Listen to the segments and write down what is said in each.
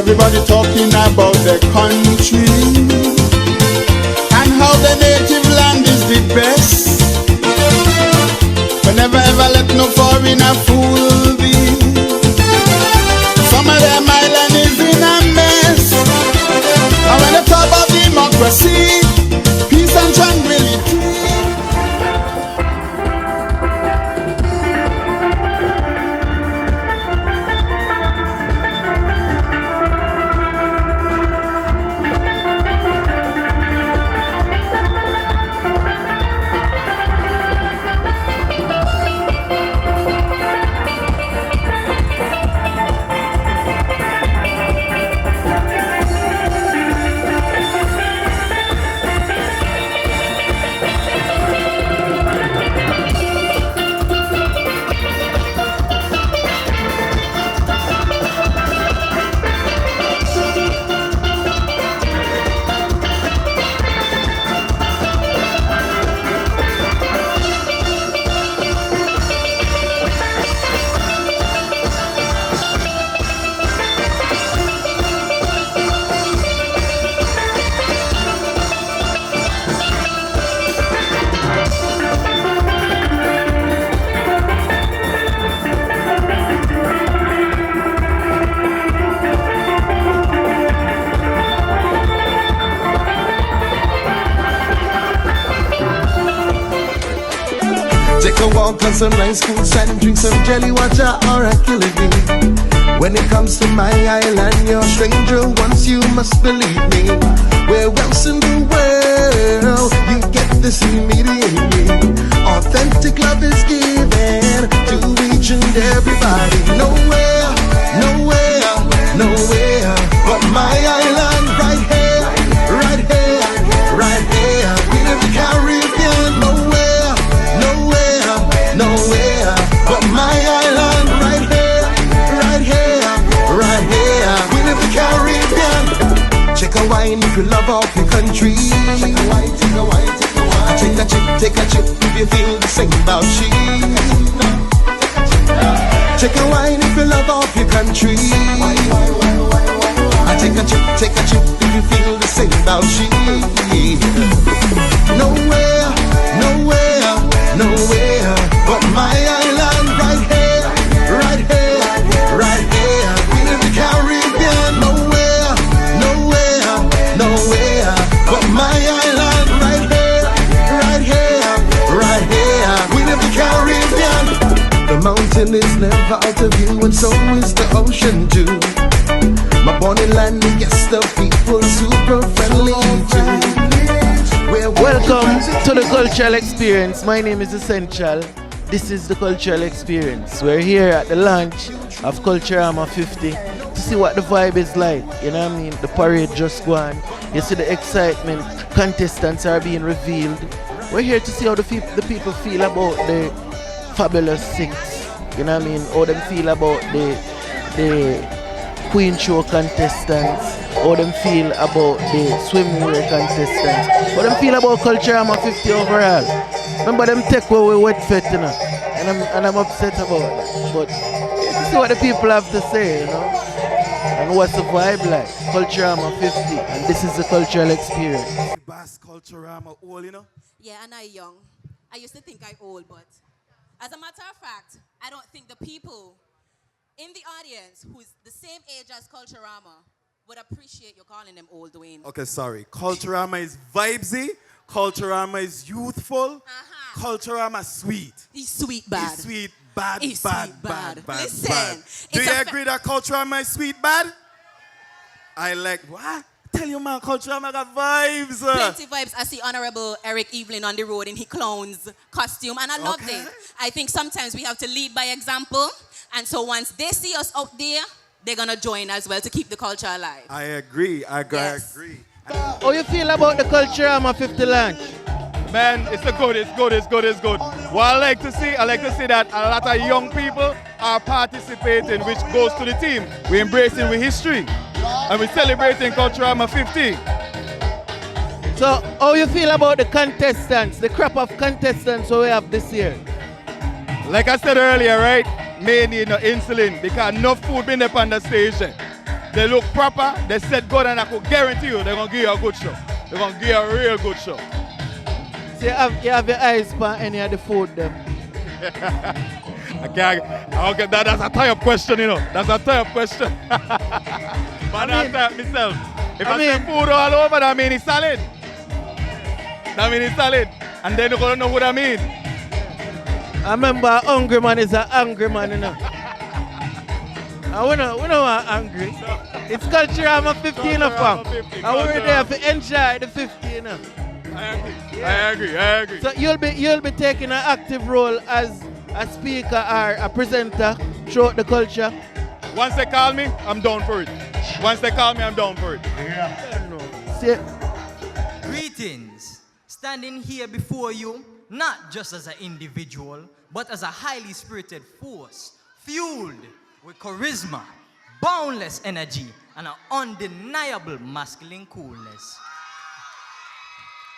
Everybody talking about their country and how the native land is the best. But never ever let no foreigner fool thee. Some of them island is in a mess. And when they talk about democracy, peace and tranquility, walk on some nice cool sand and drink some jelly water or a killing me. When it comes to my island, you're a stranger once, you must believe me. Where else in the world you get this immediately? Authentic love is given to each and everybody. Nowhere, nowhere, nowhere but my island, right here, right here, right here. We live the Caribbean. Nowhere, nowhere, nowhere but my island, right here, right here, right here. We live the Caribbean. Check a wine if you love off your country. Check a wine, take a wine, take a wine. Take a chip if you feel the same about she. Check a wine if you love off your country. Take a chip if you feel the same about she. Nowhere, nowhere, nowhere but my island, right here, right here, right here. We live the Caribbean. Nowhere, nowhere, nowhere but my island, right here, right here, right here. We live the Caribbean. The mountain is never out of view, and so is the ocean too. My born in land, yes, the people super friendly too. Welcome to the cultural experience. My name is Essential. This is the cultural experience. We're here at the launch of Culturama 50 to see what the vibe is like. You know what I mean? The parade just gone. You see the excitement. Contestants are being revealed. We're here to see how the people feel about the Fabulous Six. You know what I mean? How them feel about the Queen Show contestants, how them feel about the Swimwear contestants, how them feel about Culturama 50 overall. Remember them take where we wet fit, you know, and I'm upset about that. But see what the people have to say, you know, and what's the vibe like. Culturama 50, and this is the cultural experience. Bass Culturama old, you know? Yeah, and I young. I used to think I old, but as a matter of fact, I don't think the people in the audience who's the same age as Culturama would appreciate you calling them old, Dwayne. Okay, sorry. Culturama is vibesy. Culturama is youthful. Culturama sweet. He's sweet bad. He's sweet bad, He's bad, sweet bad, bad. bad, Listen, bad. Do you agree that Culturama is sweet bad? I like, what? Tell you, man, Culturama got vibes. Plenty vibes. I see Honorable Eric Evelyn on the road in his clown's costume, and I loved it. I think sometimes we have to lead by example, and so once they see us out there, they're going to join as well to keep the culture alive. I agree. I agree. How you feel about the Culturama 50 launch? Man, it's good. What I like to see that a lot of young people are participating, which goes to the team. We're embracing with history, and we're celebrating Culturama 50. So, how you feel about the contestants, the crop of contestants we have this year? Like I said earlier, right? May need no insulin because enough food been up on the station. they look proper, they set good, and I could guarantee you they're gonna give you a good show. They're gonna give you a real good show. So you have your eyes on any of the food them? I can't. Okay, that's a tie-up question, you know. That's a tie-up question. But I tie-up myself. If I say food all over, that means it's solid. That means it's solid. And then you're gonna know what I mean. I remember a hungry man is an angry man, you know. And we don't want angry. It's Culturama 15 of fam. And we're there to enjoy the 15, you know. I agree. So you'll be taking an active role as a speaker or a presenter throughout the culture. Once they call me, I'm down for it. Once they call me, I'm down for it. Greetings. Standing here before you, not just as an individual, but as a highly spirited force, fueled with charisma, boundless energy, and an undeniable masculine coolness.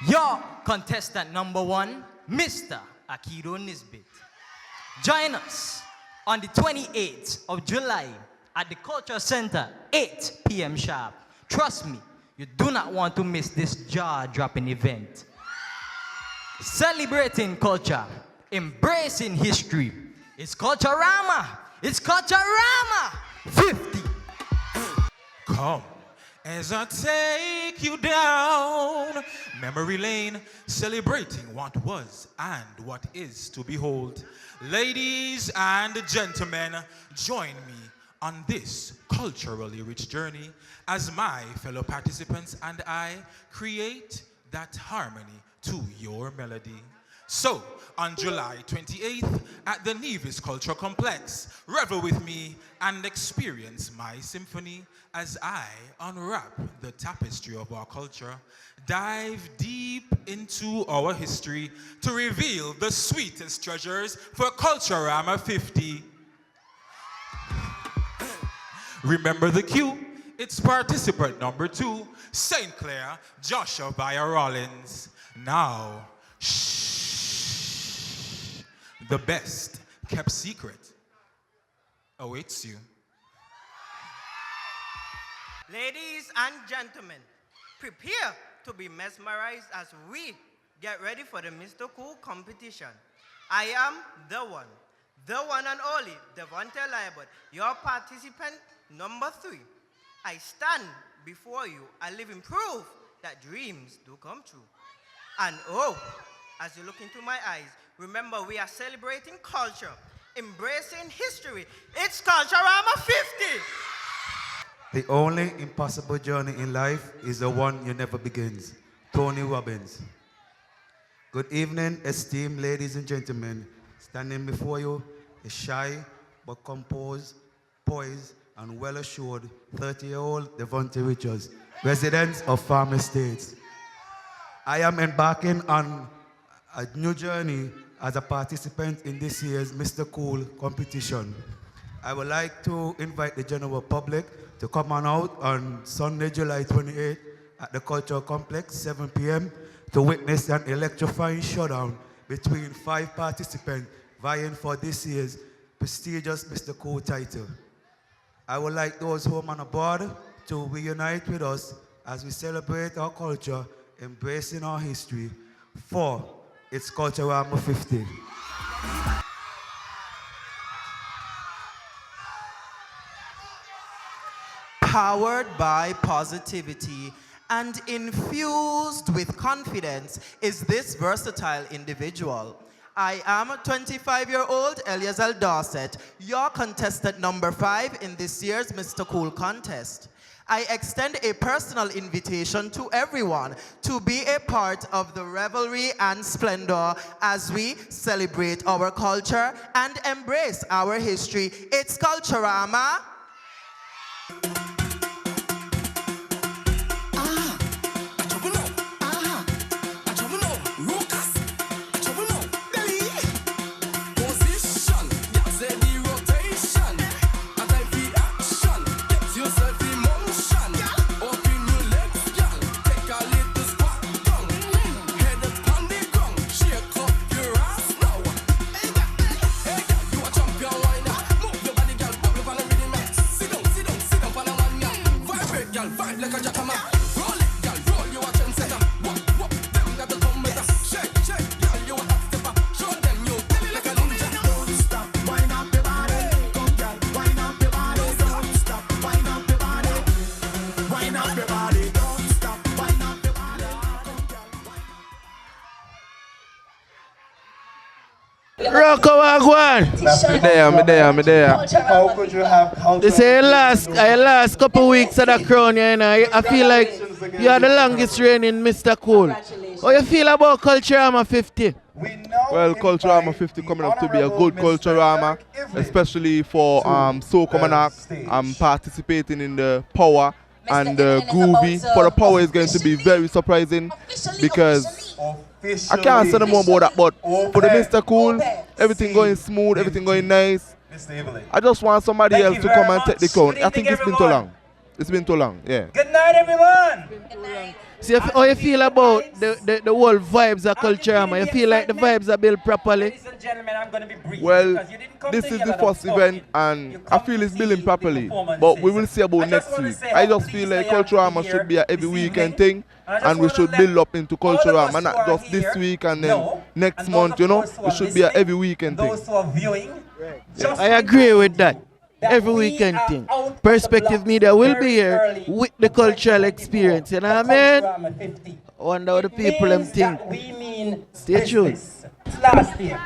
Your contestant number 1, Mr. Akido Nisbet. Join us on the 28th of July at the Culture Center, 8 p.m. sharp. Trust me, you do not want to miss this jaw-dropping event. Celebrating culture, embracing history. It's Culturama. It's Culturama 50. Come as I take you down memory lane, celebrating what was and what is to behold. Ladies and gentlemen, join me on this culturally rich journey as my fellow participants and I create that harmony to your melody. So, on July 28th at the Nevis Culture Complex, revel with me and experience my symphony as I unwrap the tapestry of our culture, dive deep into our history to reveal the sweetest treasures for Culturama 50. Remember the cue? It's participant number 2, St. Clair, Joshua Via Rollins. Now, shh, the best kept secret awaits you. Ladies and gentlemen, prepare to be mesmerized as we get ready for the Mr. Cool competition. I am the one and only, Devonte Liebert, your participant number 3. I stand before you a living proof that dreams do come true. And oh, as you look into my eyes, remember we are celebrating culture, embracing history. It's Culturama 50. The only impossible journey in life is the one you never begins. Tony Robbins. Good evening, esteemed ladies and gentlemen. Standing before you is shy but composed, poised, and well-assured 30-year-old Devonte Richards, resident of Farm Estates. I am embarking on a new journey as a participant in this year's Mr. Cool competition. I would like to invite the general public to come on out on Sunday, July 28th at the Cultural Complex, 7 p.m. to witness an electrifying showdown between 5 participants vying for this year's prestigious Mr. Cool title. I would like those home and aboard to reunite with us as we celebrate our culture, embracing our history, for it's Culturama 50. Powered by positivity and infused with confidence is this versatile individual. I am 25-year-old Eliazal Dorset, your contestant number 5 in this year's Mr. Cool contest. I extend a personal invitation to everyone to be a part of the revelry and splendor as we celebrate our culture and embrace our history. It's Culturama. girl, vibe like a jackhammer. Roll it, girl, roll, you a trendsetter. Whoop, them got to come with a shake, girl, you a hot stepper. Show them you like a ninja. Don't stop, wind up your body. Come, girl, wind up your body. Don't stop, wind up your body. Wind up your body. Don't stop, wind up your body. Come, girl, wind up. Rocco Wagwan. Me there. How could you have This is your last couple weeks of the crown, you know. I feel like you are the longest reigning Mr. Cool. How you feel about Culturama 50? Well, Culturama 50 coming up to be a good Culturama, especially for Soca Monarch. I'm participating in the Power and the Groovy. For the Power is going to be very surprising because I can't say no more about that, but for the Mr. Cool, everything going smooth, everything going nice. I just want somebody else to come and take the count. I think it's been too long. It's been too long, yeah. Good night, everyone. Good night. See, how you feel about the whole vibes of Culturama? You feel like the vibes are built properly? Ladies and gentlemen, I'm going to be brief. Well, this is the first event and I feel it's building properly. But we will see about next week. I just feel like Culturama should be a every weekend thing and we should build up into Culturama, not just this week and then next month, you know. It should be a every weekend thing. Those who are viewing, I agree with that. Every weekend thing. Perspective Media will be here with the cultural experience. You know what I mean? I wonder what the people them think. Stay tuned.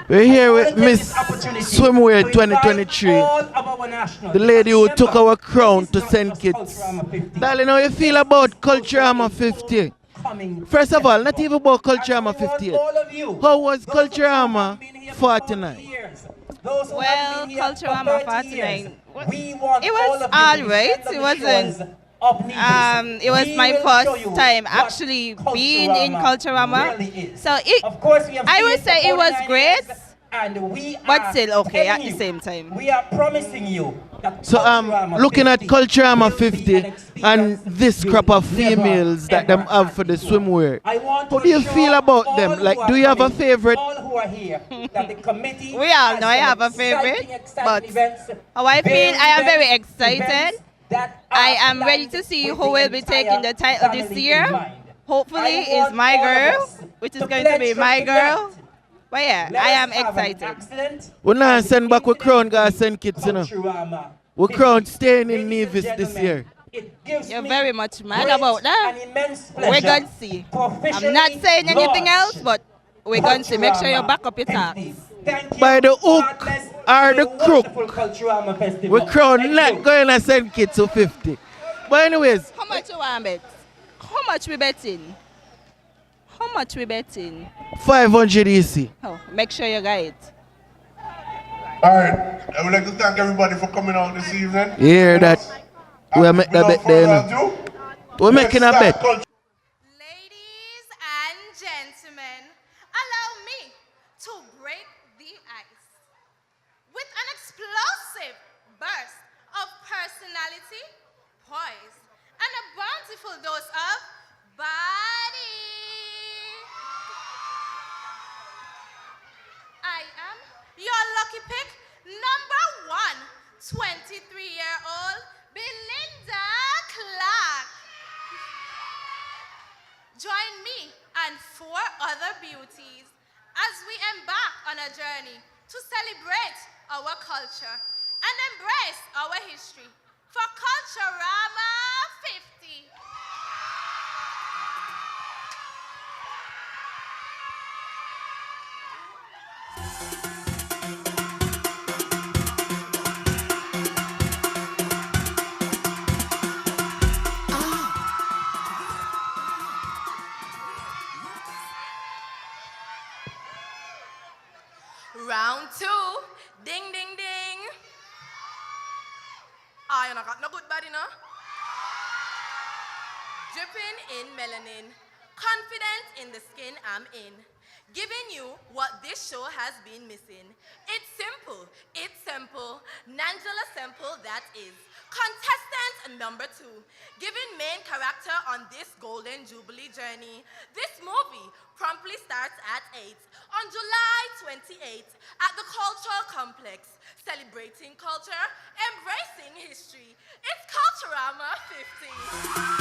We're here with Miss Swimwear 2023. The lady who took our crown to St. Kitts. Darling, how you feel about Culturama 50? First of all, not even about Culturama 50 yet. How was Culturama 49? Well, Culturama 49. It was alright. It wasn't. It was my first time actually being in Culturama. So I would say it was great, but still okay at the same time. We are promising you. So looking at Culturama 50 and this crop of females that them have for the swimwear, how do you feel about them? Like, do you have a favorite? We all know I have a favorite, but how I feel, I am very excited. I am ready to see who will be taking the title this year. Hopefully it's my girl, which is going to be my girl. But yeah, I am excited. We're not send back with crown guys St. Kitts, you know. We're crown staying in Nevis this year. You're very much mad about that. We're going to see. I'm not saying anything else, but we're going to see. Make sure you back up your talks. By the hook or the crook, we crown not going to St. Kitts to 50. But anyways. How much you want bet? How much we betting? How much we betting? 500 EC. Oh, make sure you got it. Alright, I would like to thank everybody for coming out this evening. You hear that? We'll make that bet there. We're making a bet. Ladies and gentlemen, allow me to break the ice with an explosive burst of personality, poise, and a bountiful dose of body. I am your lucky pick, number 1, 23-year-old Belinda Clark. Join me and 4 other beauties as we embark on a journey to celebrate our culture and embrace our history for Culturama 50. Round 2, ding, ding, ding. I got no good body, no? Dripping in melanin, confident in the skin I'm in, giving you what this show has been missing. It's simple, Nangela simple, that is. Contestant number 2, giving main character on this Golden Jubilee journey. This movie promptly starts at 8 on July 28th at the Cultural Complex, celebrating culture, embracing history. It's Culturama 50.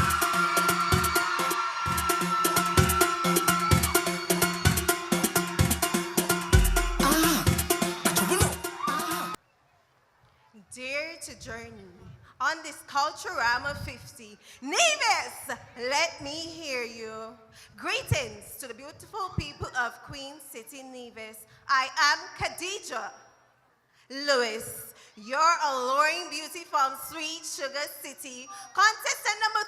Culturama 50. Nevis, let me hear you. Greetings to the beautiful people of Queen City, Nevis. I am Khadija Lewis, your alluring beauty from Sweet Sugar City, contestant number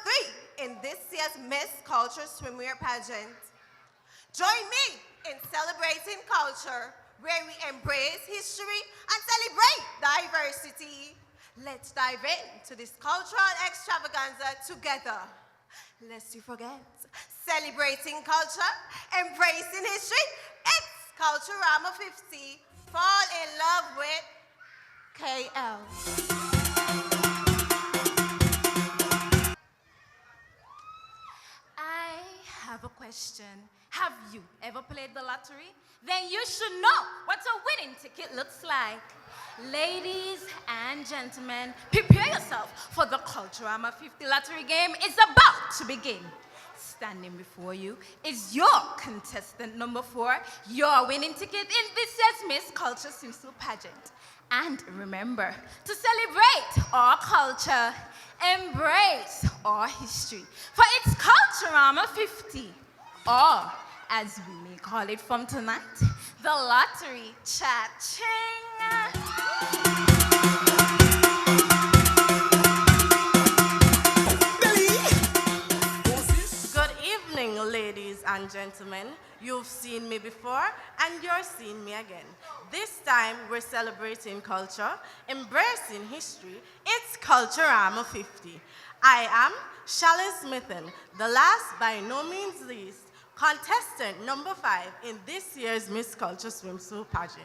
3 in this year's Miss Culture Swimwear pageant. Join me in celebrating culture, where we embrace history and celebrate diversity. Let's dive into this cultural extravaganza together. Lest you forget, celebrating culture, embracing history, it's Culturama 50. Fall in love with KL. I have a question. Have you ever played the lottery? Then you should know what a winning ticket looks like. Ladies and gentlemen, prepare yourself for the Culturama 50 lottery game is about to begin. Standing before you is your contestant number 4, your winning ticket in this year's Miss Culture Swimsuit pageant. And remember to celebrate our culture, embrace our history, for it's Culturama 50, or as we may call it from tonight, the lottery cha-ching. Good evening, ladies and gentlemen. You've seen me before, and you're seeing me again. This time, we're celebrating culture, embracing history. It's Culturama 50. I am Charlestown, the last but no means least, contestant number 5 in this year's Miss Culture Swimsuit pageant.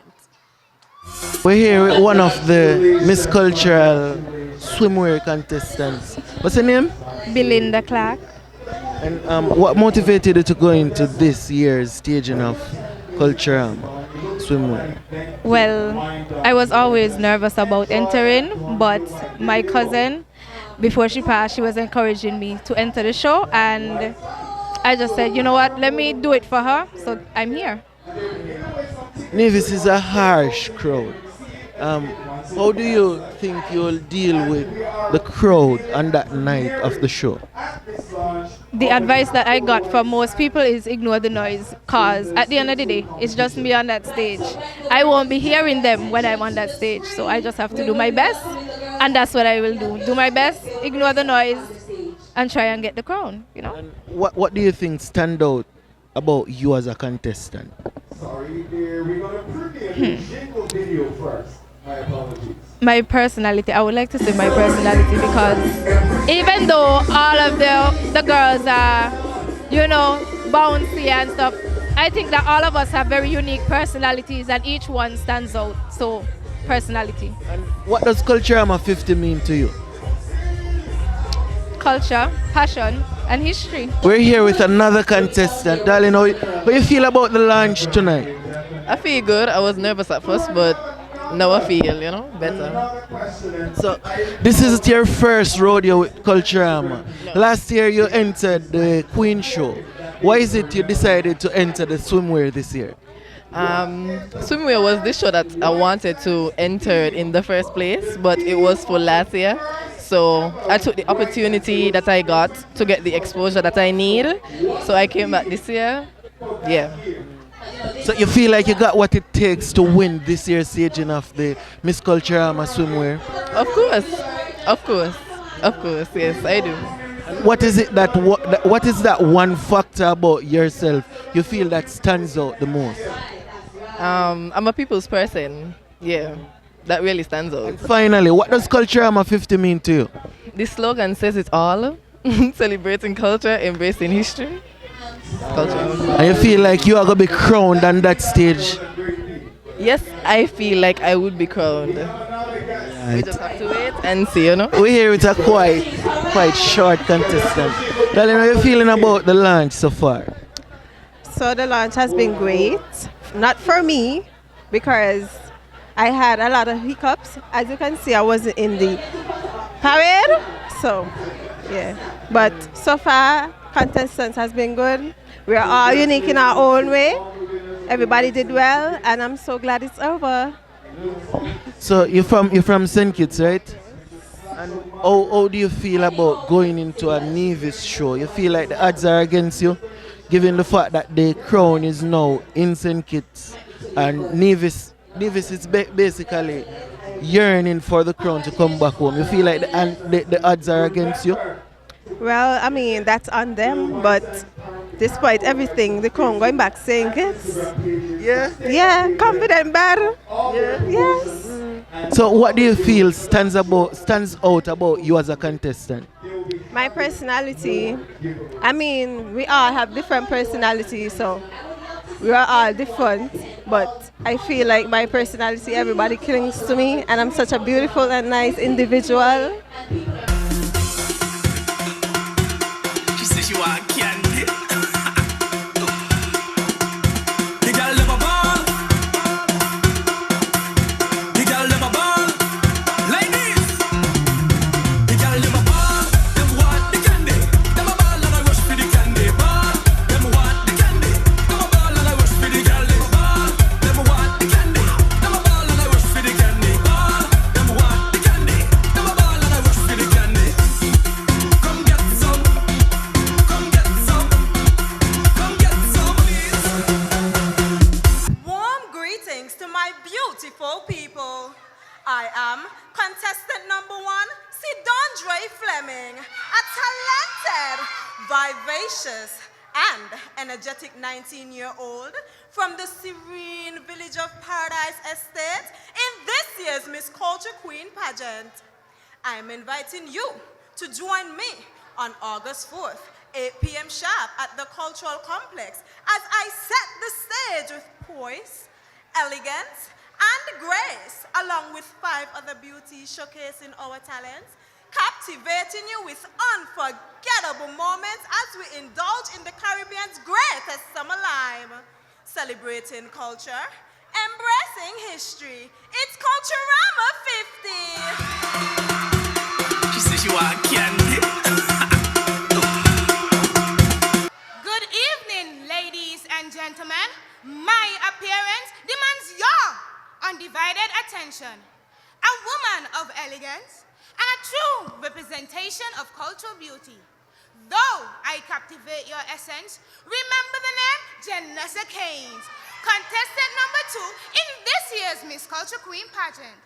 We're here with one of the Miss Cultural Swimwear contestants. What's her name? Belinda Clark. And what motivated you to go into this year's staging of Culturama Swimwear? Well, I was always nervous about entering, but my cousin, before she passed, she was encouraging me to enter the show, and I just said, you know what, let me do it for her, so I'm here. Nevis is a harsh crowd. How do you think you'll deal with the crowd on that night of the show? The advice that I got from most people is ignore the noise, cause at the end of the day, it's just me on that stage. I won't be hearing them when I'm on that stage, so I just have to do my best, and that's what I will do. Do my best, ignore the noise, and try and get the crown, you know. And what do you think stand out about you as a contestant? Sorry, dear, we're going to preview the jingle video first. My apologies. My personality, I would like to say my personality, because even though all of the girls are, you know, bouncy and stuff, I think that all of us have very unique personalities and each one stands out. So, personality. And what does Culturama 50 mean to you? Culture, passion, and history. We're here with another contestant. Darling, how you feel about the launch tonight? I feel good. I was nervous at first, but now I feel, you know, better. So, this is your first rodeo with Culturama. Last year you entered the Queen Show. Why is it you decided to enter the swimwear this year? Swimwear was the show that I wanted to enter in the first place, but it was for last year. So I took the opportunity that I got to get the exposure that I need. So I came back this year. Yeah. So you feel like you got what it takes to win this year's staging of the Miss Culturama Swimwear? Of course. Of course. Of course. Yes, I do. What is it what is that one factor about yourself you feel that stands out the most? I'm a people's person. Yeah. That really stands out. And finally, what does Culturama 50 mean to you? The slogan says it all. Celebrating culture, embracing history. Culture. And you feel like you are going to be crowned on that stage? Yes, I feel like I would be crowned. Right. We just have to wait and see, you know. We're here with a quite short contestant. Darling, how are you feeling about the launch so far? So the launch has been great. Not for me, because I had a lot of hiccups. As you can see, I wasn't in the parade. So, yeah. But so far, contestants has been good. We are all unique in our own way. Everybody did well, and I'm so glad it's over. So you're from St. Kitts, right? And how do you feel about going into a Nevis show? You feel like the odds are against you, given the fact that the crown is now in St. Kitts and Nevis is basically yearning for the crown to come back home. You feel like the odds are against you? Well, I mean, that's on them, but despite everything, the crown going back St. Kitts. Yeah? Yeah, confident battle. Yeah? Yes. So what do you feel stands out about you as a contestant? My personality, I mean, we all have different personalities, so we are all different, but I feel like my personality, everybody clings to me, and I'm such a beautiful and nice individual. She says she want candy. The girl never ball. The girl never ball. Ladies, the girl never ball. Them want the candy. Them a ball and I rush for the candy. Ball. Them want the candy. Them a ball and I rush for the girl. Them ball. Them want the candy. Them a ball and I rush for the candy. Ball. Them want the candy. Them a ball and I rush for the candy. Come get some. Come get some. Come get some, please. Warm greetings to my beautiful people. I am contestant number 1, Sidondre Fleming, a talented, vivacious, and energetic 19-year-old from the serene village of Paradise Estate in this year's Miss Culture Queen pageant. I am inviting you to join me on August 4th, 8 p.m. sharp at the Cultural Complex as I set the stage with poise, elegance, and grace, along with 5 other beauties showcasing our talents, captivating you with unforgettable moments as we indulge in the Caribbean's greatest summer lime, celebrating culture, embracing history. It's Culturama 50. She says she want candy. Good evening, ladies and gentlemen. My appearance demands your undivided attention. A woman of elegance and a true representation of cultural beauty. Though I captivate your essence, remember the name Janessa Keynes, contestant number 2 in this year's Miss Culture Queen pageant.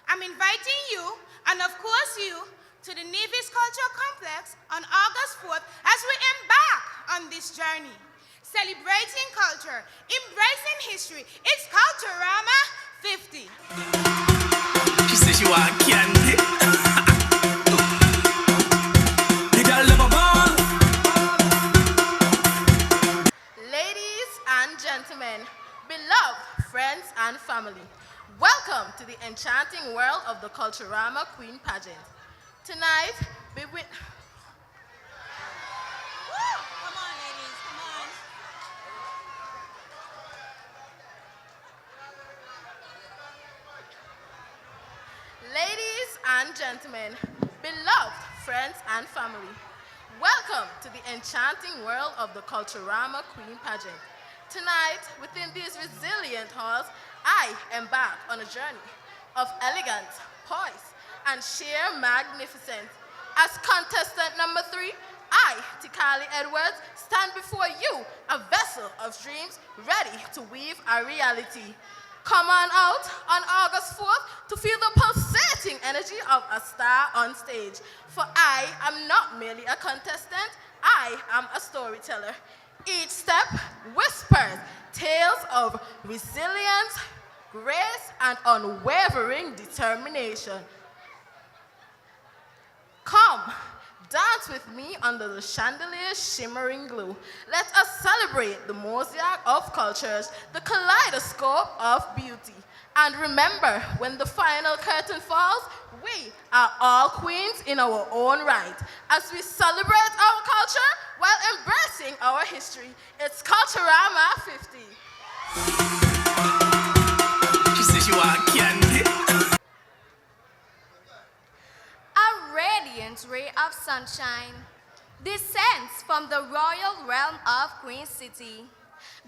I'm inviting you, and of course you, to the Nevis Cultural Complex on August 4th as we embark on this journey. Celebrating culture, embracing history. It's Culturama 50. She says she want candy. The girl never ball. Ladies and gentlemen, beloved friends and family, welcome to the enchanting world of the Culturama Queen pageant. Tonight, we will... Come on, ladies, come on. Ladies and gentlemen, beloved friends and family, welcome to the enchanting world of the Culturama Queen pageant. Tonight, within these resilient halls, I embark on a journey of elegance, poise, and sheer magnificence. As contestant number 3, I, Tikali Edwards, stand before you, a vessel of dreams ready to weave a reality. Come on out on August 4th to feel the pulsating energy of a star on stage. For I am not merely a contestant, I am a storyteller. Each step whispers tales of resilience, grace, and unwavering determination. Come, dance with me under the chandelier's shimmering glow. Let us celebrate the mosaic of cultures, the kaleidoscope of beauty. And remember, when the final curtain falls, we are all queens in our own right. As we celebrate our culture while embracing our history, it's Culturama 50. She says she want candy. A radiant ray of sunshine descends from the royal realm of Queen City.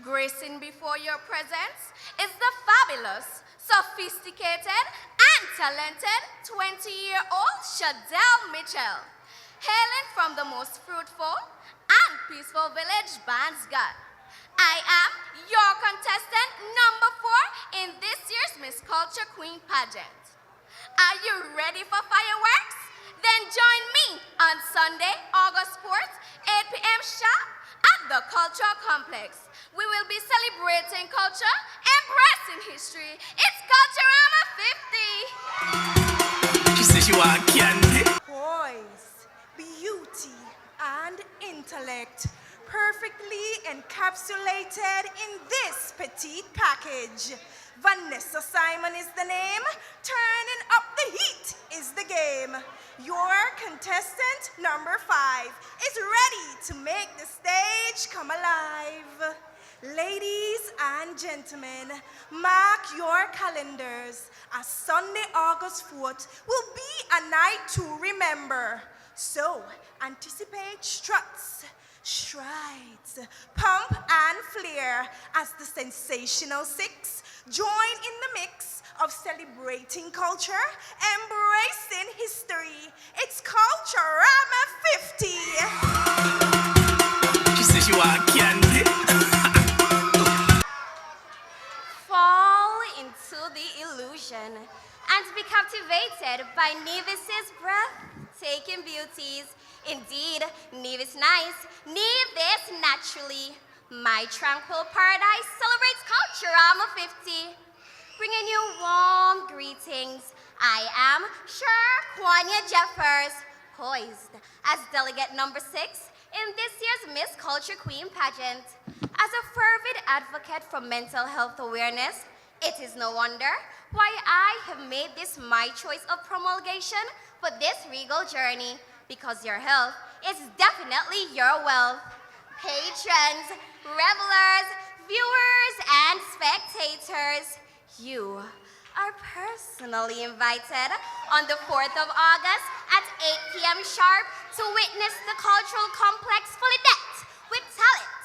Gracing before your presence is the fabulous, sophisticated, and talented 20-year-old Shadell Mitchell, hailing from the most fruitful and peaceful village, Bansgat. I am your contestant number 4 in this year's Miss Culture Queen pageant. Are you ready for fireworks? Then join me on Sunday, August 4th, 8 p.m. sharp at the Cultural Complex. We will be celebrating culture, embracing history. It's Culturama 50. She says she want candy. Poise, beauty, and intellect perfectly encapsulated in this petite package. Vanessa Simon is the name. Turning up the heat is the game. Your contestant number 5 is ready to make the stage come alive. Ladies and gentlemen, mark your calendars as Sunday, August 4th will be a night to remember. So, anticipate struts, strides, pump and flair as the sensational 6 join in the mix of celebrating culture, embracing history. It's Culturama 50. She says she want candy. Fall into the illusion and be captivated by Nevis's breathtaking beauties. Indeed, Nevis nice, Nevis naturally. My tranquil paradise celebrates Culturama 50. Bringing you warm greetings, I am Kwanya Jeffers, poised as delegate number 6 in this year's Miss Culture Queen pageant. As a fervid advocate for mental health awareness, it is no wonder why I have made this my choice of promulgation for this regal journey, because your health is definitely your wealth. Patrons, revelers, viewers, and spectators, you are personally invited on the 4th of August at 8 p.m. sharp to witness the cultural complex fully decked with talent,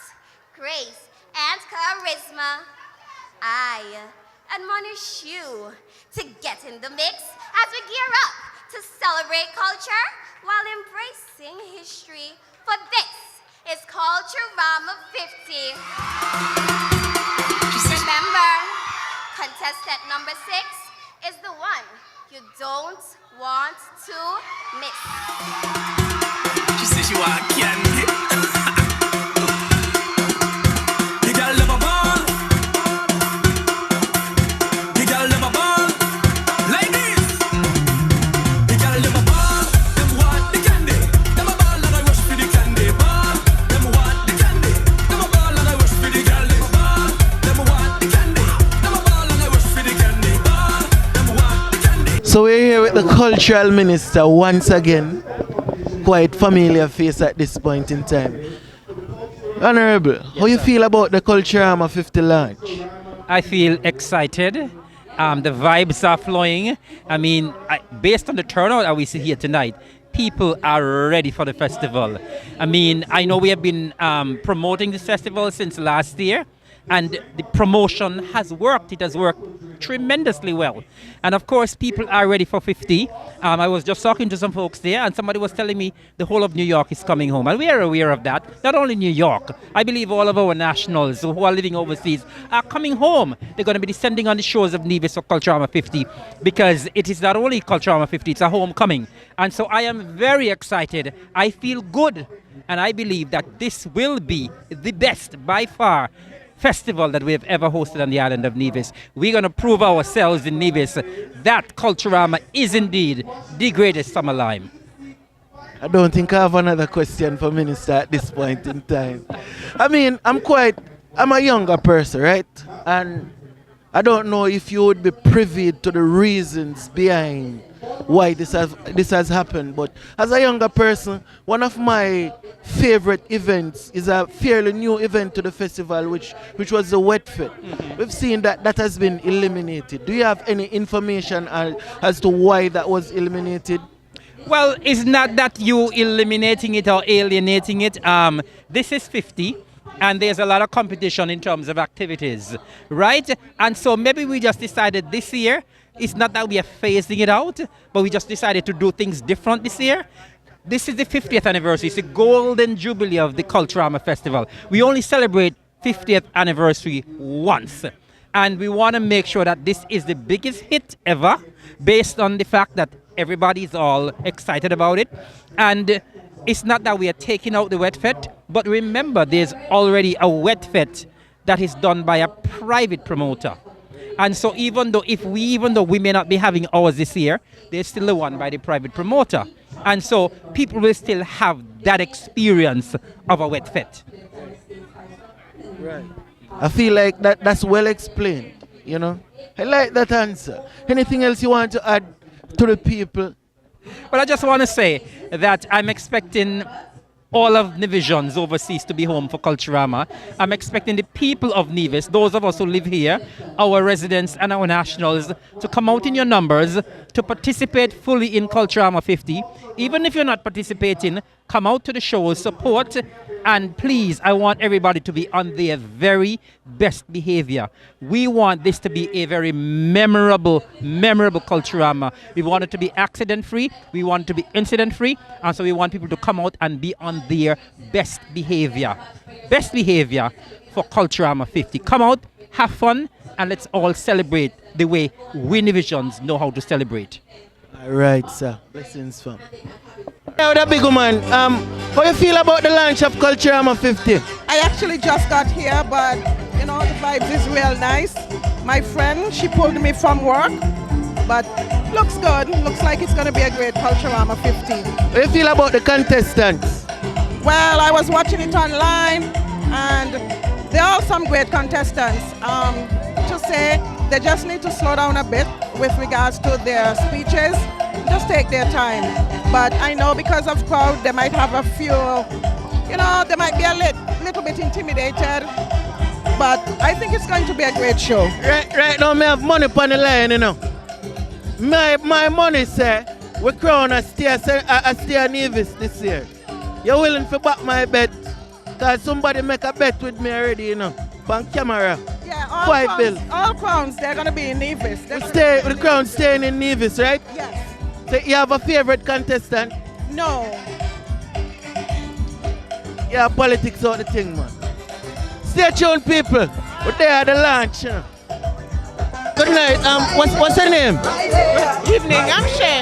grace, and charisma. I admonish you to get in the mix as we gear up to celebrate culture while embracing history, for this is Culturama 50. Remember, contestant number 6 is the one you don't want to miss. She says she want candy. The girl love a ball. The girl love a ball. Ladies, the girl love a ball. Them want the candy. Them a ball and I rush for the candy ball. Them want the candy. Them a ball and I rush for the girl them ball. Them want the candy. Them a ball and I rush for the candy ball. Them want the candy. So we're here with the cultural minister once again. Quite familiar face at this point in time. Honorable, how you feel about the Culturama 50 launch? I feel excited. The vibes are flowing. I mean, based on the turnout that we see here tonight, people are ready for the festival. I mean, I know we have been promoting this festival since last year, and the promotion has worked. It has worked tremendously well. And of course, people are ready for 50. I was just talking to some folks there, and somebody was telling me the whole of New York is coming home. And we are aware of that. Not only New York, I believe all of our nationals who are living overseas are coming home. They're going to be descending on the shores of Nevis for Culturama 50, because it is not only Culturama 50, it's a homecoming. And so I am very excited. I feel good. And I believe that this will be the best, by far, festival that we have ever hosted on the island of Nevis. We're going to prove ourselves in Nevis that Culturama is indeed the greatest summer lime. I don't think I have another question for Minister at this point in time. I mean, I'm a younger person, right? And I don't know if you would be privy to the reasons behind why this has happened, but as a younger person, one of my favorite events is a fairly new event to the festival, which was the Wet Fit. We've seen that has been eliminated. Do you have any information as to why that was eliminated? Well, it's not that you eliminating it or alienating it. This is 50. and there's a lot of competition in terms of activities, right? And so maybe we just decided this year, it's not that we are phasing it out, but we just decided to do things different this year. This is the 50th anniversary. It's the golden jubilee of the Culturama Festival. We only celebrate 50th anniversary once. And we want to make sure that this is the biggest hit ever, based on the fact that everybody's all excited about it. And it's not that we are taking out the wet fete, but remember, there's already a wet fete that is done by a private promoter. And so even though we may not be having ours this year, there's still the one by the private promoter. And so people will still have that experience of a wet fete. Right. I feel like that's well explained, you know. I like that answer. Anything else you want to add to the people? Well, I just want to say that I'm expecting all of Nevisians overseas to be home for Culturama. I'm expecting the people of Nevis, those of us who live here, our residents and our nationals, to come out in your numbers to participate fully in Culturama 50. Even if you're not participating, come out to the show, support, and please, I want everybody to be on their very best behavior. We want this to be a very memorable Culturama. We want it to be accident-free, we want it to be incident-free, and so we want people to come out and be on their best behavior. Best behavior for Culturama 50. Come out, have fun, and let's all celebrate the way we Nevisians know how to celebrate. All right, sir. Blessings, fam. Now, the big woman, how you feel about the launch of Culturama 50? I actually just got here, but you know, the vibe is real nice. My friend, she pulled me from work, but looks good. Looks like it's going to be a great Culturama 50. How you feel about the contestants? Well, I was watching it online, and there are some great contestants. To say, they just need to slow down a bit with regards to their speeches. Just take their time. But I know because of crowd, they might have a few, you know, they might be a little bit intimidated. But I think it's going to be a great show. Right now, I have money on the line, you know. My money say, we crown a steer Nevis this year. You're willing to back my bet? Because somebody make a bet with me already, you know, on camera. Yeah, all crowns, they're going to be in Nevis. The crown staying in Nevis, right? Yes. So you have a favorite contestant? No. Yeah, politics out the thing, man. Stay tuned, people. We're there at the launch. You know. Good night. What's your name? Good evening. I'm Shay.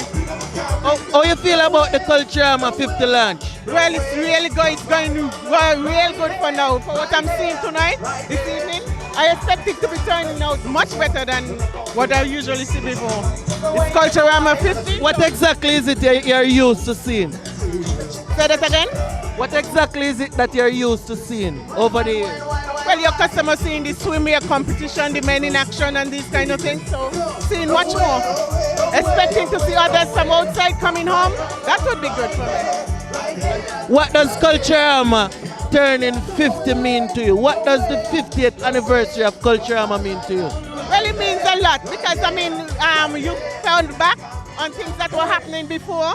How you feel about the Culturama 50 launch? Well, it's really good. It's going real good for now. For what I'm seeing tonight, this evening, I expect it to be turning out much better than what I usually see before. It's Culturama 50. What exactly is it you're used to seeing? Say that again? What exactly is it that you're used to seeing over the years? Well, your customers seeing the swimwear competition, the men in action and these kind of things, so seeing much more. Expecting to see others from outside coming home, that would be good for me. What does Culturama turning 50 mean to you? What does the 50th anniversary of Culturama mean to you? Well, it means a lot because, I mean, you found back on things that were happening before,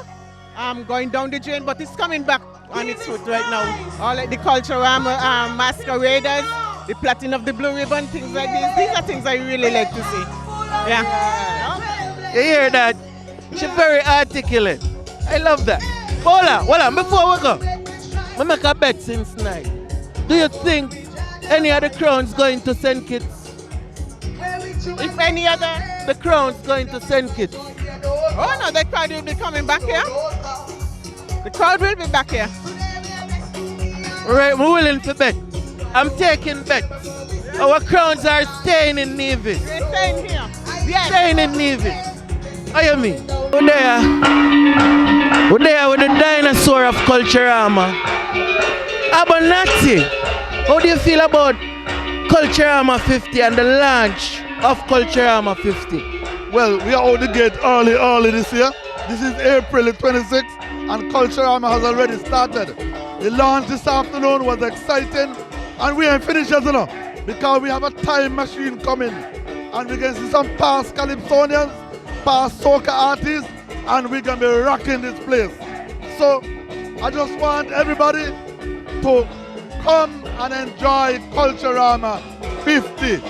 going down the drain, but it's coming back on its foot right now. All like the Culturama masqueraders, the plaiting of the blue ribbon, things like this. These are things I really like to see. Yeah. You hear that? She's very articulate. I love that. Hold on, before we go, I make a bet since night. Do you think any other crown's going to send kids? If any other? The crown's going to send kids. Oh no, the crowd will be coming back here. The crowd will be back here. Alright, we're willing to bet. I'm taking bets. Our crowns are staying in Nevis. They're staying here. Yes. Staying in Nevis. How you mean? We're there with the dinosaur of Culturama. Abonati, how do you feel about Culturama 50 and the launch of Culturama 50? Well, we are out the gate early this year. This is April 26th and Culturama has already started. The launch this afternoon was exciting and we ain't finished yet, you know, because we have a time machine coming and we can see some past Calypsonians, past soca artists, and we're going to be rocking this place. So I just want everybody to come and enjoy Culturama 50.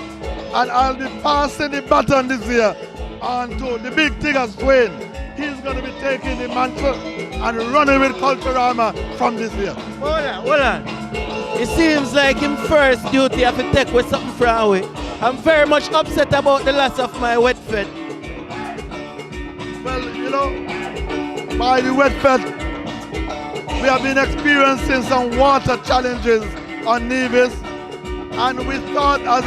And I'll be passing the baton this year on to the big Tigger Swain. He's going to be taking the mantle and running with Culturama from this year. Hold on. It seems like him first duty have to take with something from away. I'm very much upset about the loss of my wet fed. Well, you know, by the wet fed, we have been experiencing some water challenges on Nevis, and we thought as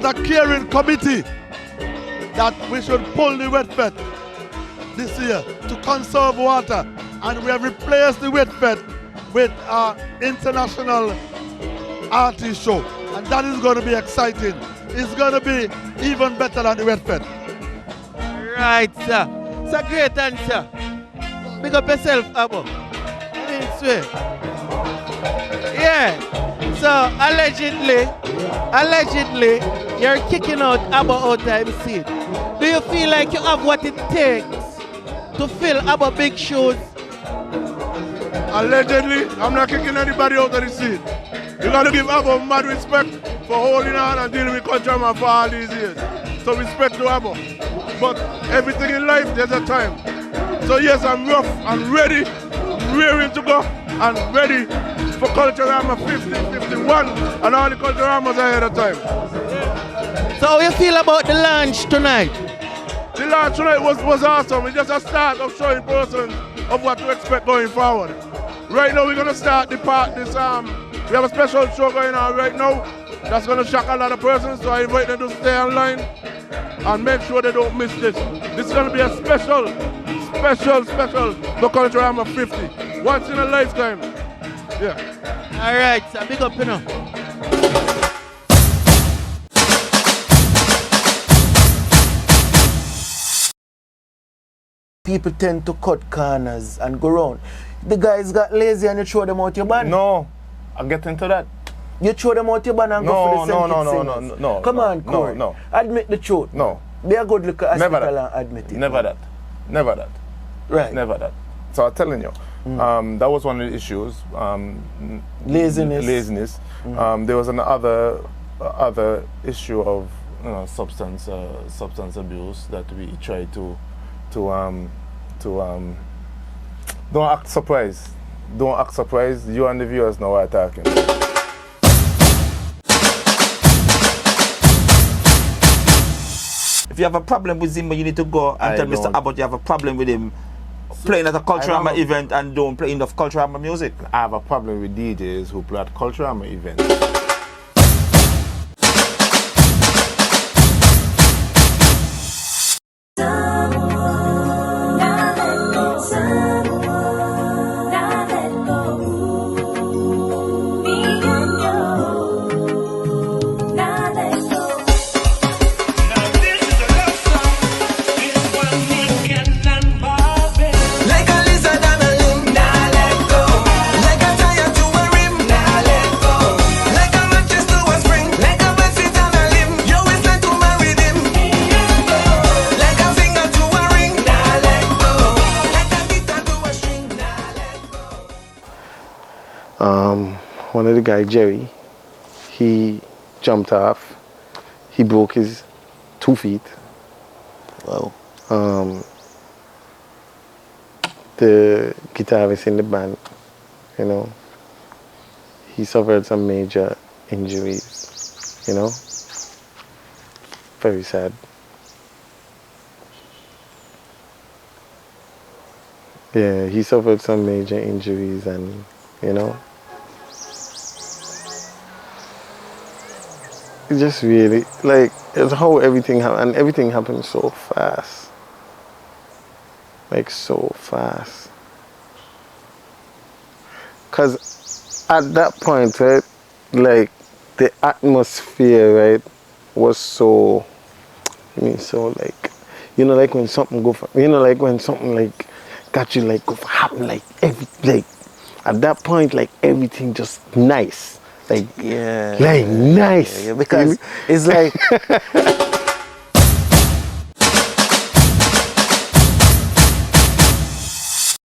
a caring committee that we should pull the wet fed this year to conserve water, and we have replaced the wet fed with our international artist show, and that is going to be exciting. It's going to be even better than the wet fed. Right, sir. It's a great answer. Big up yourself, Abba. I mean, swear. Yeah. So, allegedly, you're kicking out Abba out of his seat. Do you feel like you have what it takes to fill Abba big shoes? Allegedly, I'm not kicking anybody out of the seat. You got to give Abba mad respect for holding on and dealing with Culturama for all these years. So respect to Abba. But everything in life, there's a time. So yes, I'm rough, I'm ready, rearing to go, and ready for Culturama 50, 51, and all the Culturamas ahead of time. So how you feel about the launch tonight? The launch tonight was awesome. It's just a start of showing persons of what to expect going forward. Right now we're going to start the part, we have a special show going on right now that's going to shock a lot of persons, so I invite them to stay online and make sure they don't miss this. This is going to be a special for Culturama 50. Once in a lifetime. Yeah. All right, so big up, you know. People tend to cut corners and go round. The guys got lazy and you throw them out your band. No, I'll get into that. You throw them out your band and go for the No. Come on, Corey. No. Admit the truth. No. Be a good look at Never hospital and admit it. Never that. Right. Never that. So I'm telling you, that was one of the issues. Laziness. There was another issue of substance abuse that we tried to don't act surprised. Don't act surprised. You and the viewers know what I'm talking. If you have a problem with him, you need to go and tell Mr. Abbott you have a problem with him playing at a Culturama event and don't play enough Culturama music. I have a problem with DJs who play at Culturama events. One of the guy, Jerry, he jumped off. He broke his 2 feet. Wow. The guitarist in the band, he suffered some major injuries, Very sad. Yeah, he suffered some major injuries and, it just really, it's how everything happened, and everything happened so fast. So fast. Because at that point, right, the atmosphere, right, was so, when something go for, when something, got you, go for happen, at that point, everything just nice. Nice. Yeah, because it's like